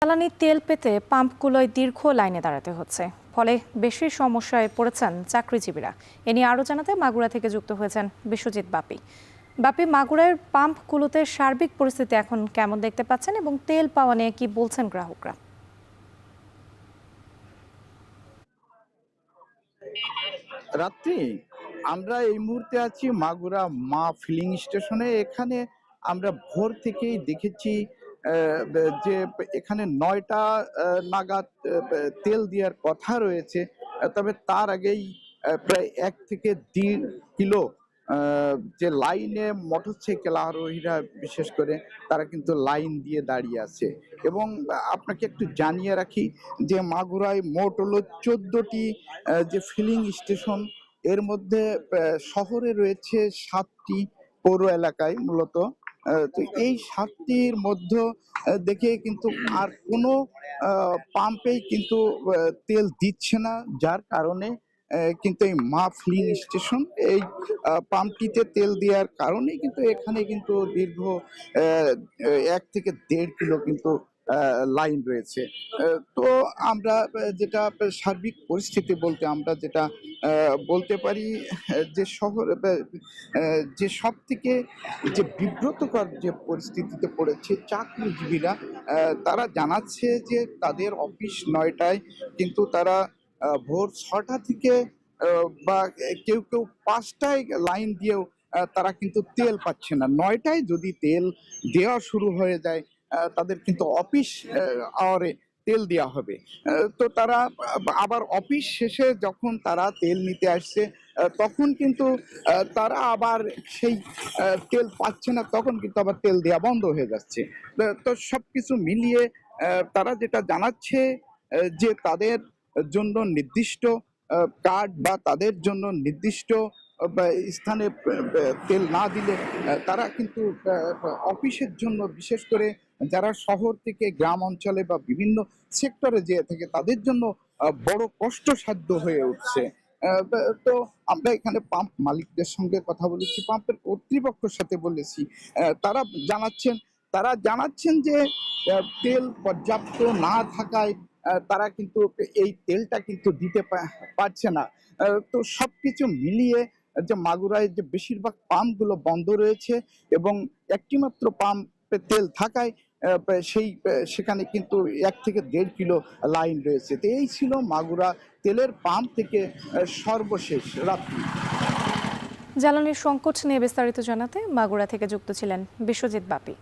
জ্বালানি তেল পেতে পাম্পগুলোয় দীর্ঘ লাইনে দাঁড়াতে হচ্ছে, ফলে বেশি সমস্যায় পড়েছেন চাকরিজীবীরা। এ নিয়ে আরও জানাতে মাগুরা থেকে যুক্ত হয়েছেন বিশ্বজিৎ বাপি। বাপি, মাগুরার পাম্পগুলোতে সার্বিক পরিস্থিতি এখন কেমন দেখতে পাচ্ছেন এবং তেল পাওয়া নিয়ে কি বলছেন গ্রাহকরা? রাত্রি আমরা এই মুহূর্তে আছি মাগুরা মা ফিলিং স্টেশনে। এখানে আমরা ভোর থেকেই দেখেছি যে এখানে ৯টা নাগাদ তেল দেওয়ার কথা রয়েছে। তবে তার আগেই প্রায় ১ থেকে ১.৫ কিলো যে লাইনে মোটরসাইকেল আরোহীরা বিশেষ করে তারা কিন্তু লাইন দিয়ে দাঁড়িয়ে আছে। এবং আপনাকে একটু জানিয়ে রাখি যে মাগুরায় মোট হলো ১৪টি যে ফিলিং স্টেশন, এর মধ্যে শহরে রয়েছে ৭টি, পৌর এলাকায় মূলত। তো এই ৭টির মধ্যে দেখে কিন্তু আর কোনো পাম্পেই কিন্তু তেল দিচ্ছে না, যার কারণে কিন্তু এই মা ফিলিং স্টেশন এই পাম্পটিতে তেল দেওয়ার কারণেই কিন্তু এখানে কিন্তু দীর্ঘ ১ থেকে ১.৫ কিলো কিন্তু লাইন রয়েছে। তো আমরা যেটা সার্বিক পরিস্থিতি বলতে আমরা যেটা বলতে পারি, যে শহর যে সবথেকে যে বিব্রতকর যে পরিস্থিতিতে পড়েছে চাকরিজীবীরা, তারা জানাচ্ছে যে তাদের অফিস ৯টায়, কিন্তু তারা ভোর ৬টা থেকে বা কেউ কেউ ৫টায় লাইন দিয়েও তারা কিন্তু তেল পাচ্ছে না। ৯টায় যদি তেল দেওয়া শুরু হয়ে যায়, তাদের কিন্তু অফিস আওয়ারে তেল দেওয়া হবে। তো তারা আবার অফিস শেষে যখন তারা তেল নিতে আসছে, তখন কিন্তু তারা আবার সেই তেল পাচ্ছে না, তখন কিন্তু আবার তেল দেওয়া বন্ধ হয়ে যাচ্ছে। তো সবকিছু মিলিয়ে তারা যেটা জানাচ্ছে যে তাদের জন্য নির্দিষ্ট কার্ড বা তাদের জন্য নির্দিষ্ট স্থানে তেল না দিলে তারা কিন্তু অফিসের জন্য, বিশেষ করে যারা শহর থেকে গ্রাম অঞ্চলে বা বিভিন্ন সেক্টরে যেয়ে থাকে, তাদের জন্য বড় কষ্টসাধ্য হয়ে উঠছে। তো আমরা এখানে পাম্প মালিকদের সঙ্গে কথা বলেছি, পাম্পের কর্তৃপক্ষের সাথে বলেছি। তারা জানাচ্ছেন যে তেল পর্যাপ্ত না থাকায় তারা কিন্তু এই তেলটা কিন্তু দিতে পারছে না। তো সবকিছু মিলিয়ে যে মাগুরায় যে বেশিরভাগ পাম্পগুলো বন্ধ রয়েছে এবং একটি মাত্র পাম্পে তেল থাকায় সেখানে কিন্তু ১ থেকে ১.৫ কিলো লাইন রয়েছে। তো এই ছিল মাগুরা তেলের পাম্প থেকে সর্বশেষ রাত্রি। জ্বালানির সংকট নিয়ে বিস্তারিত জানাতে মাগুরা থেকে যুক্ত ছিলেন বিশ্বজিৎ বাপি।